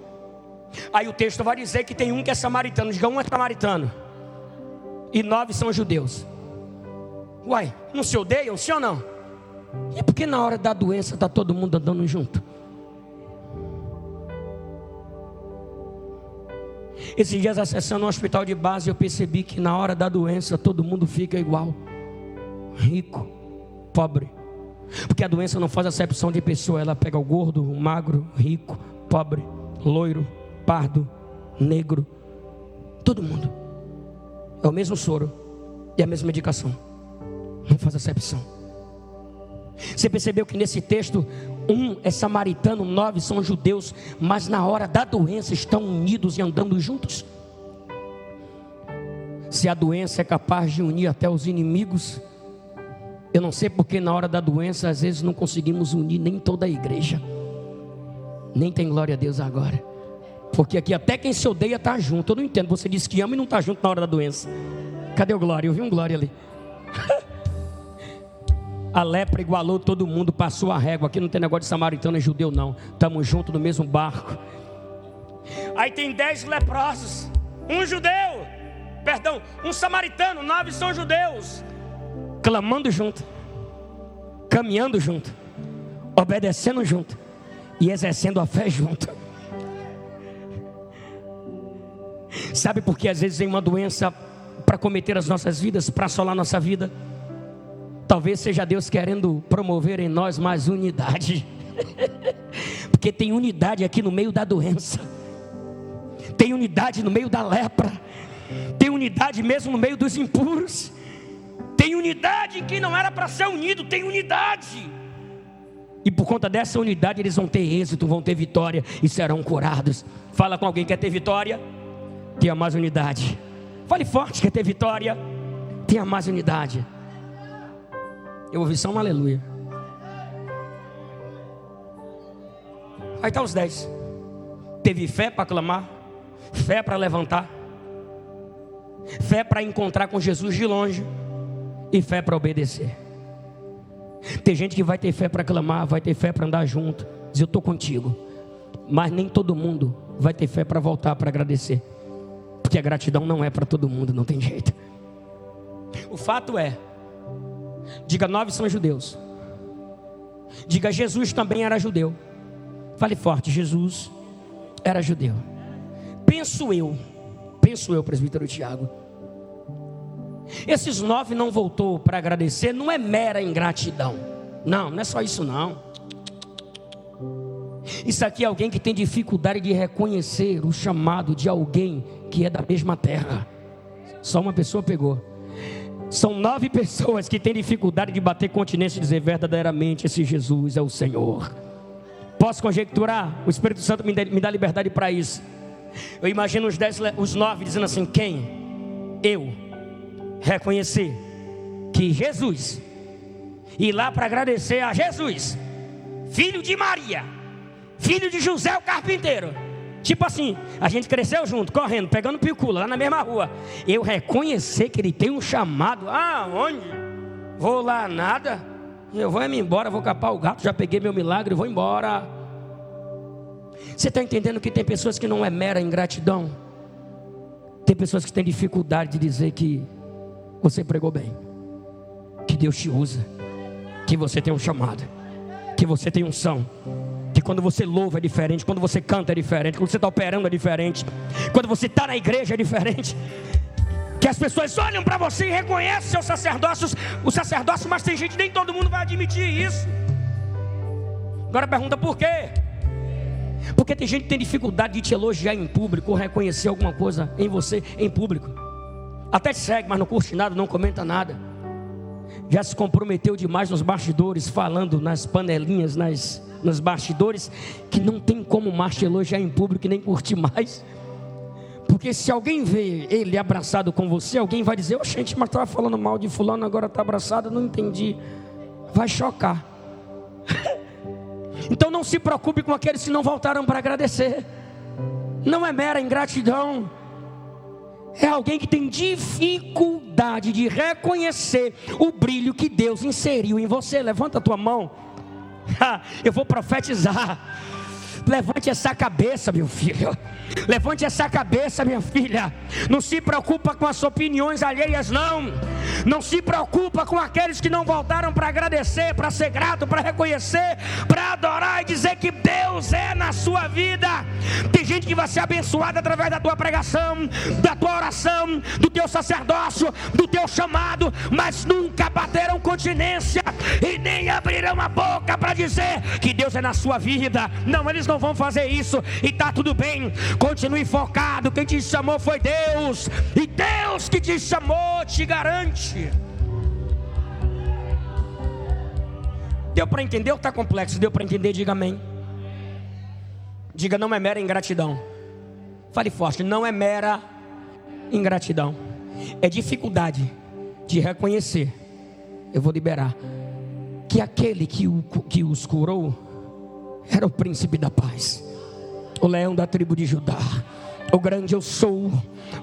Aí o texto vai dizer que tem um que é samaritano. Diga: um é samaritano e 9 são judeus. Uai, não se odeiam, sim ou não? E por que na hora da doença está todo mundo andando junto? Esses dias, acessando um hospital de base, eu percebi que na hora da doença todo mundo fica igual: rico, pobre. Porque a doença não faz acepção de pessoa, ela pega o gordo, o magro, rico, pobre, loiro, pardo, negro, todo mundo. É o mesmo soro e a mesma medicação, não faz acepção. Você percebeu que nesse texto, 1 é samaritano, 9 são judeus, mas na hora da doença estão unidos e andando juntos? Se a doença é capaz de unir até os inimigos, eu não sei porque na hora da doença às vezes não conseguimos unir nem toda a igreja. Nem tem glória a Deus agora. Porque aqui até quem se odeia está junto. Eu não entendo, você disse que ama e não está junto na hora da doença. Cadê o glória? Eu vi um glória ali. A lepra igualou todo mundo, passou a régua. Aqui não tem negócio de samaritano e judeu não. Estamos juntos no mesmo barco. Aí tem 10 leprosos, um samaritano, 9 são judeus, clamando junto, caminhando junto, obedecendo junto e exercendo a fé junto. Sabe por que às vezes vem uma doença para cometer as nossas vidas, para assolar a nossa vida? Talvez seja Deus querendo promover em nós mais unidade. Porque tem unidade aqui no meio da doença, tem unidade no meio da lepra, tem unidade mesmo no meio dos impuros, tem unidade que não era para ser unido, tem unidade. E por conta dessa unidade eles vão ter êxito, vão ter vitória e serão curados. Fala com alguém: quer ter vitória? Tenha mais unidade. Fale forte: quer ter vitória? Tenha mais unidade. Eu ouvi só um aleluia. Aí está os 10. Teve fé para clamar, fé para levantar, fé para encontrar com Jesus de longe e fé para obedecer. Tem gente que vai ter fé para clamar, vai ter fé para andar junto, dizer eu estou contigo. Mas nem todo mundo vai ter fé para voltar para agradecer. Porque a gratidão não é para todo mundo, não tem jeito. O fato é, diga 9 são judeus. Diga Jesus também era judeu. Fale forte: Jesus era judeu. Penso eu, presbítero Tiago, esses 9 não voltou para agradecer, não é mera ingratidão. Não é só isso não. Isso aqui é alguém que tem dificuldade de reconhecer o chamado de alguém que é da mesma terra. Só uma pessoa pegou. São 9 pessoas que têm dificuldade de bater continência e dizer verdadeiramente: esse Jesus é o Senhor. Posso conjecturar? O Espírito Santo me dá liberdade para isso. Eu imagino os 9 dizendo assim: quem? Eu reconhecer que Jesus, ir lá para agradecer a Jesus, filho de Maria, filho de José o carpinteiro. Tipo assim, a gente cresceu junto, correndo, pegando picula lá na mesma rua. Eu reconhecer que ele tem um chamado. Onde? Vou lá nada. Eu vou me embora, vou capar o gato, já peguei meu milagre, vou embora. Você está entendendo que tem pessoas que não é mera ingratidão? Tem pessoas que têm dificuldade de dizer que você pregou bem, que Deus te usa, que você tem um chamado, que você tem unção, que quando você louva é diferente, quando você canta é diferente, quando você está operando é diferente, quando você está na igreja é diferente. Que as pessoas olham para você e reconhecem seus sacerdócios, o sacerdócio, mas tem gente, nem todo mundo vai admitir isso. Agora pergunta por quê? Porque tem gente que tem dificuldade de te elogiar em público, ou reconhecer alguma coisa em você em público. Até te segue, mas não curte nada, não comenta nada. Já se comprometeu demais nos bastidores, falando nas panelinhas, nos bastidores, que não tem como mais te elogiar em público e nem curtir mais. Porque se alguém vê ele abraçado com você, alguém vai dizer: gente, mas estava falando mal de fulano, agora está abraçado, não entendi. Vai chocar. Então não se preocupe com aqueles que não voltaram para agradecer. Não é mera ingratidão. É alguém que tem dificuldade de reconhecer o brilho que Deus inseriu em você. Levanta a tua mão. Eu vou profetizar. Levante essa cabeça, meu filho. Levante essa cabeça, minha filha. Não se preocupa com as opiniões alheias, não. Não se preocupa com aqueles que não voltaram para agradecer, para ser grato, para reconhecer, para adorar e dizer que Deus Deus é na sua vida. Tem gente que vai ser abençoada através da tua pregação, da tua oração, do teu sacerdócio, do teu chamado, mas nunca baterão continência e nem abrirão a boca para dizer que Deus é na sua vida. Não, eles não vão fazer isso, e está tudo bem. Continue focado, quem te chamou foi Deus, e Deus que te chamou te garante. Deu para entender ou está complexo? Deu para entender? Diga amém. Diga, não é mera ingratidão. Fale forte, não é mera ingratidão. É dificuldade de reconhecer. Eu vou liberar que aquele que os curou era o príncipe da paz, o leão da tribo de Judá, o grande eu sou,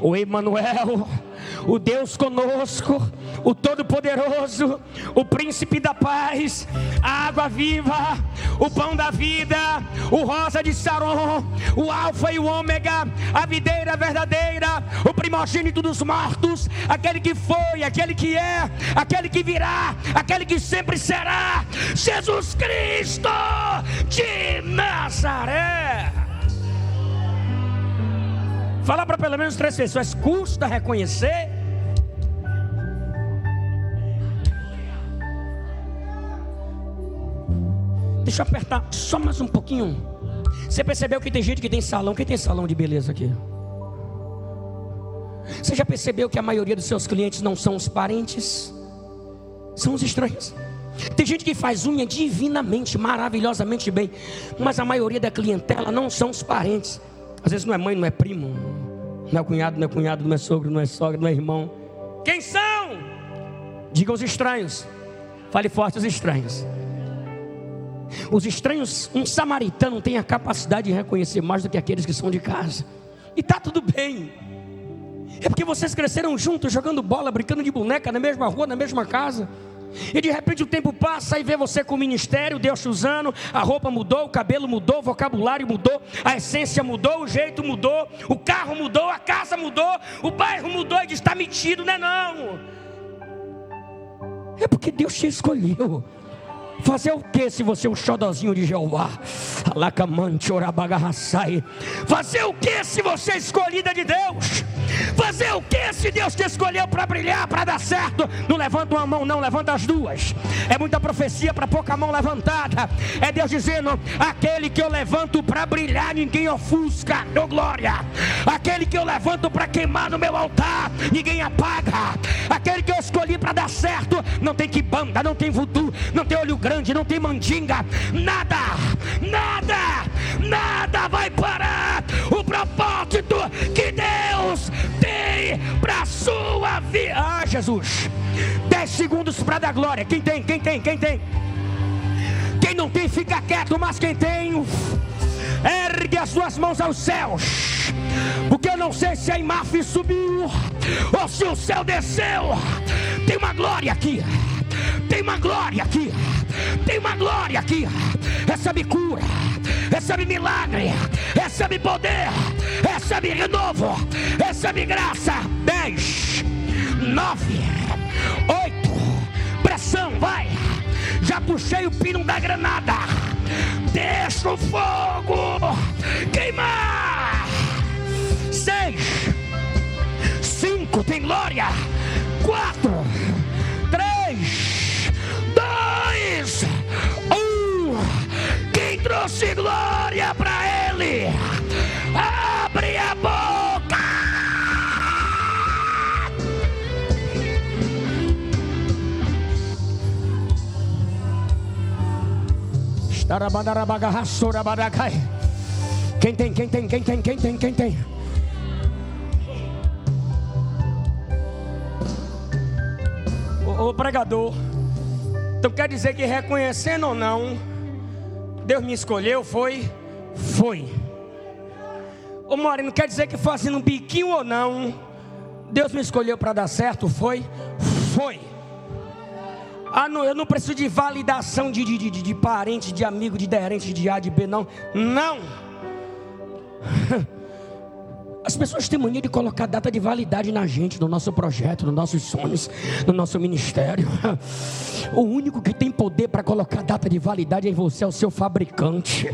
o Emanuel, o Deus conosco, o Todo-Poderoso, o príncipe da paz, a água viva, o pão da vida, o rosa de Saron, o alfa e o ômega, a videira verdadeira, o primogênito dos mortos, aquele que foi, aquele que é, aquele que virá, aquele que sempre será, Jesus Cristo de Nazaré. Fala para pelo menos 3 pessoas, custa reconhecer? Deixa eu apertar só mais um pouquinho. Você percebeu que tem gente que tem salão? Quem tem salão de beleza aqui? Você já percebeu que a maioria dos seus clientes não são os parentes? São os estranhos. Tem gente que faz unha divinamente, maravilhosamente bem, mas a maioria da clientela não são os parentes. Às vezes não é mãe, não é primo, não é cunhado, não é cunhado, não é sogro, não é sogra, não é irmão. Quem são? Diga os estranhos. Fale forte, os estranhos. Os estranhos, um samaritano tem a capacidade de reconhecer mais do que aqueles que são de casa. E está tudo bem. É porque vocês cresceram juntos, jogando bola, brincando de boneca na mesma rua, na mesma casa. E de repente o tempo passa e vê você com o ministério, Deus te usando, a roupa mudou, o cabelo mudou, o vocabulário mudou, a essência mudou, o jeito mudou, o carro mudou, a casa mudou, o bairro mudou, e diz, está metido, não é não? É porque Deus te escolheu. Fazer o que se você é o xodozinho de Jeová? Fazer o que se você é escolhida de Deus? Fazer o que se Deus te escolheu para brilhar, para dar certo? Não levanta uma mão não, levanta as duas. É muita profecia para pouca mão levantada. É Deus dizendo, aquele que eu levanto para brilhar, ninguém ofusca, oh glória. Aquele que eu levanto para queimar no meu altar, ninguém apaga. Aquele que eu escolhi para dar certo, não tem quimbanda, não tem voodoo, não tem olho grande, não tem mandinga, nada, nada, nada vai parar o propósito que Deus tem para a sua vida. Ah, Jesus, 10 segundos para dar glória. Quem tem? Quem não tem fica quieto, mas quem tem, ergue as suas mãos aos céus, porque eu não sei se a IMAF subiu ou se o céu desceu. Tem uma glória aqui, tem uma glória aqui, tem uma glória aqui. Recebe cura, recebe milagre, recebe poder, recebe renovo, recebe graça. 10, 9, 8, pressão, vai. Já puxei o pino da granada. Deixa o fogo queimar. 6, 5, tem glória. 4, 3, 2, 1. Quem trouxe glória para ele, abre a boca. Quem tem? Ô pregador, então quer dizer que reconhecendo ou não, Deus me escolheu, foi. Ô Moreno, quer dizer que fazendo um biquinho ou não, Deus me escolheu para dar certo, foi. Ah, não, eu não preciso de validação de parente, de amigo, de aderente, de A, de B, não. As pessoas têm mania de colocar data de validade na gente, no nosso projeto, nos nossos sonhos, no nosso ministério. O único que tem poder para colocar data de validade em você é o seu fabricante.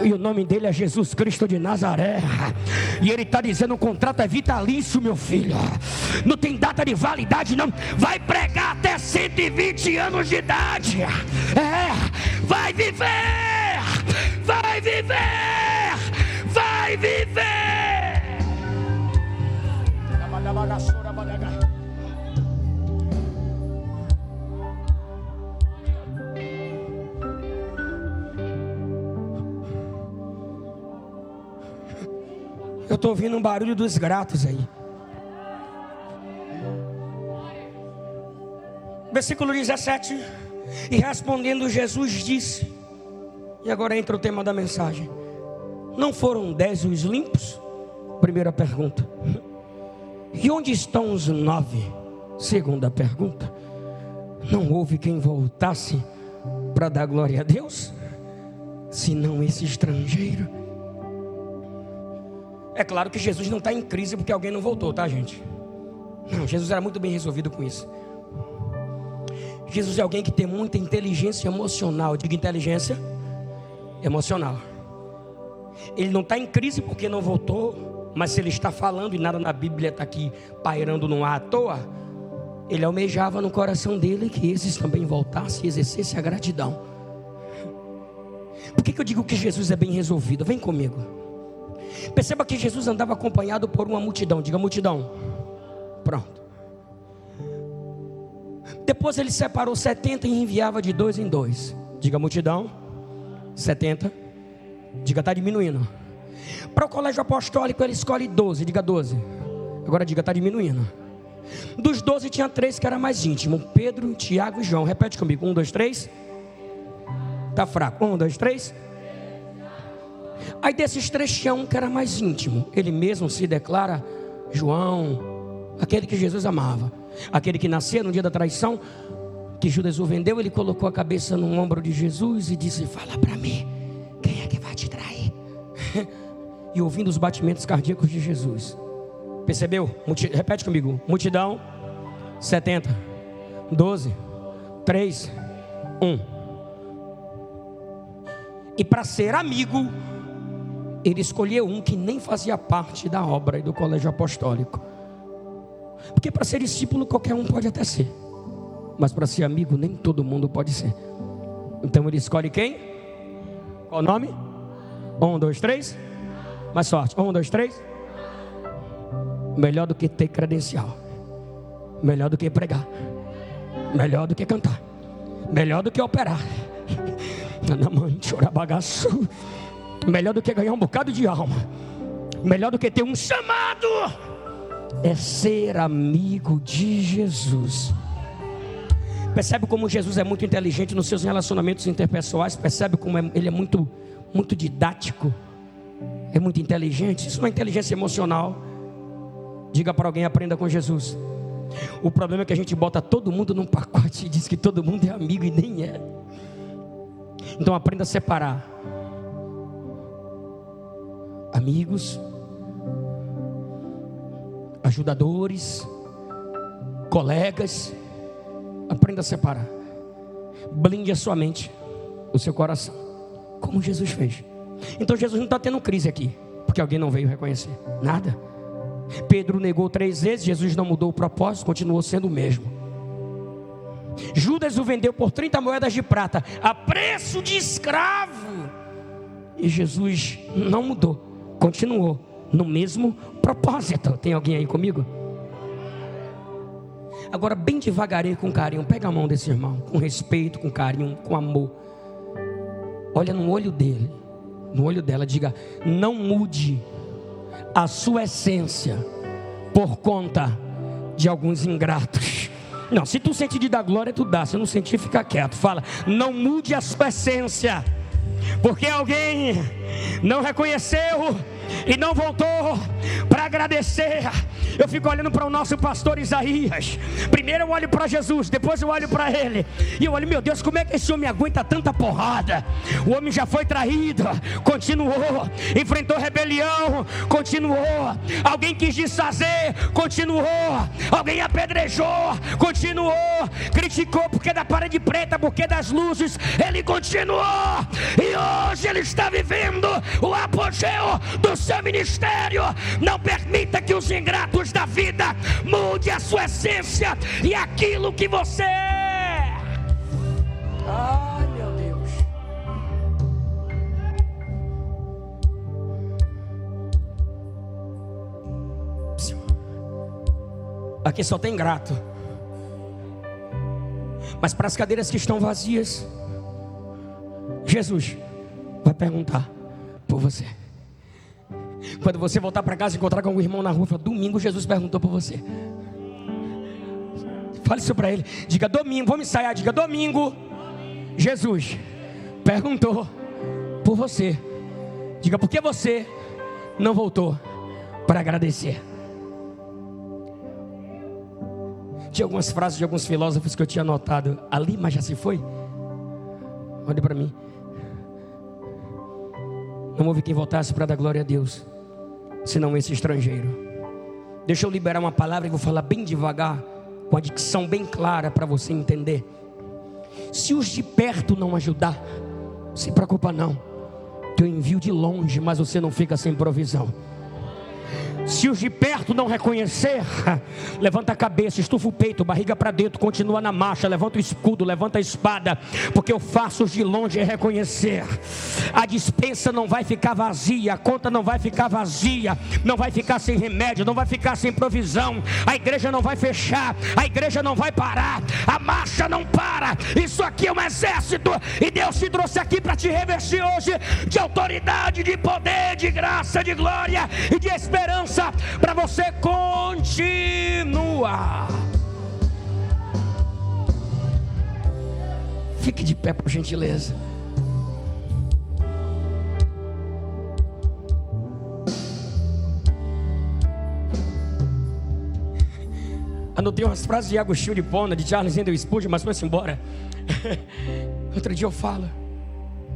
E o nome dele é Jesus Cristo de Nazaré. E ele está dizendo: o contrato é vitalício, meu filho. Não tem data de validade, não. Vai pregar até 120 anos de idade. Vai viver. Vai viver. Vai viver. Eu estou ouvindo um barulho dos gratos aí. Versículo 17. E respondendo Jesus disse, e agora entra o tema da mensagem: não foram 10 os limpos? Primeira pergunta. E onde estão os 9? Segunda pergunta. Não houve quem voltasse para dar glória a Deus, senão esse estrangeiro? É claro que Jesus não está em crise porque alguém não voltou, tá, gente? Não, Jesus era muito bem resolvido com isso. Jesus é alguém que tem muita inteligência emocional. Diga inteligência emocional. Ele não está em crise porque não voltou, mas se ele está falando e nada na Bíblia está aqui pairando no ar à toa, ele almejava no coração dele que esses também voltassem e exercessem a gratidão. Por que eu digo que Jesus é bem resolvido? Vem comigo. Perceba que Jesus andava acompanhado por uma multidão. Diga multidão. Pronto. Depois ele separou 70 e enviava de 2 em 2. Diga multidão. 70. Diga está diminuindo. Para o colégio apostólico ele escolhe 12. Diga 12. Agora diga está diminuindo. Dos 12 tinha 3 que era mais íntimo: Pedro, Tiago e João. Repete comigo. 1, 2, 3. Está fraco. 1, 2, 3. Aí desses 3 tinha um que era mais íntimo. Ele mesmo se declara João, aquele que Jesus amava, aquele que nasceu no dia da traição, que Judas o vendeu. Ele colocou a cabeça no ombro de Jesus e disse: fala para mim, quem é que vai te trair? E ouvindo os batimentos cardíacos de Jesus, percebeu? Repete comigo. Multidão, 70, 12, 3, 1. E para ser amigo, ele escolheu um que nem fazia parte da obra e do colégio apostólico. Porque para ser discípulo qualquer um pode até ser, mas para ser amigo nem todo mundo pode ser. Então ele escolhe quem? Qual o nome? 1, 2, 3. Mais sorte. 1, 2, 3. Melhor do que ter credencial, melhor do que pregar, melhor do que cantar, melhor do que operar, melhor do que ganhar um bocado de alma, melhor do que ter um chamado, é ser amigo de Jesus. Percebe como Jesus é muito inteligente nos seus relacionamentos interpessoais? Percebe como ele é muito didático? É muito inteligente. Isso não é inteligência emocional. Diga para alguém: aprenda com Jesus. O problema é que a gente bota todo mundo num pacote e diz que todo mundo é amigo e nem é. Então aprenda a separar amigos, ajudadores, colegas. Aprenda a separar. Blinde a sua mente, o seu coração, como Jesus fez. Então Jesus não está tendo crise aqui porque alguém não veio reconhecer. Nada. Pedro negou 3 vezes, Jesus não mudou o propósito, continuou sendo o mesmo. Judas o vendeu por 30 moedas de prata, a preço de escravo, e Jesus não mudou, continuou no mesmo propósito. Tem alguém aí comigo? Agora bem devagarinho, com carinho, pega a mão desse irmão, com respeito, com carinho, com amor. Olha no olho dele, no olho dela, diga: não mude a sua essência por conta de alguns ingratos. Não, se tu sentir de dar glória, tu dá. Se não sentir, fica quieto. Fala: não mude a sua essência porque alguém não reconheceu e não voltou para agradecer. Eu fico olhando para o nosso pastor Isaías. Primeiro eu olho para Jesus, depois eu olho para ele, e eu olho: meu Deus, como é que esse homem aguenta tanta porrada? O homem já foi traído, continuou. Enfrentou rebelião, continuou. Alguém quis desfazer, continuou. Alguém apedrejou, continuou. Criticou porque da parede preta, porque das luzes, ele continuou. E hoje Hoje ele está vivendo o apogeu do seu ministério. Não permita que os ingratos da vida mude a sua essência e aquilo que você é. Ai, meu Deus. Aqui só tem ingrato. Mas para as cadeiras que estão vazias, Jesus vai perguntar por você. Quando você voltar para casa e encontrar com um irmão na rua, fala, domingo Jesus perguntou por você. Fale isso para ele. Diga domingo, vamos ensaiar. Diga domingo, Jesus perguntou por você. Diga, por que você não voltou para agradecer? Tinha algumas frases de alguns filósofos que eu tinha anotado ali, mas já se foi. Olhe para mim. Não houve quem voltasse para dar glória a Deus, senão esse estrangeiro. Deixa eu liberar uma palavra e vou falar bem devagar, com a dicção bem clara para você entender. Se os de perto não ajudar, não se preocupa não. Eu envio de longe, mas você não fica sem provisão. Se os de perto não reconhecer, levanta a cabeça, estufa o peito, barriga para dentro, continua na marcha, levanta o escudo, levanta a espada, porque eu faço os de longe reconhecer. A despensa não vai ficar vazia, a conta não vai ficar vazia, não vai ficar sem remédio, não vai ficar sem provisão, a igreja não vai fechar, a igreja não vai parar, a marcha não para. Isso aqui é um exército, e Deus te trouxe aqui para te revestir hoje de autoridade, de poder, de graça, de glória e de esperança, para você continuar. Fique de pé, por gentileza. Anotei umas frases de Agostinho de Hipona, de Charles Haddon Spurgeon, mas foi-se embora. Outro dia eu falo.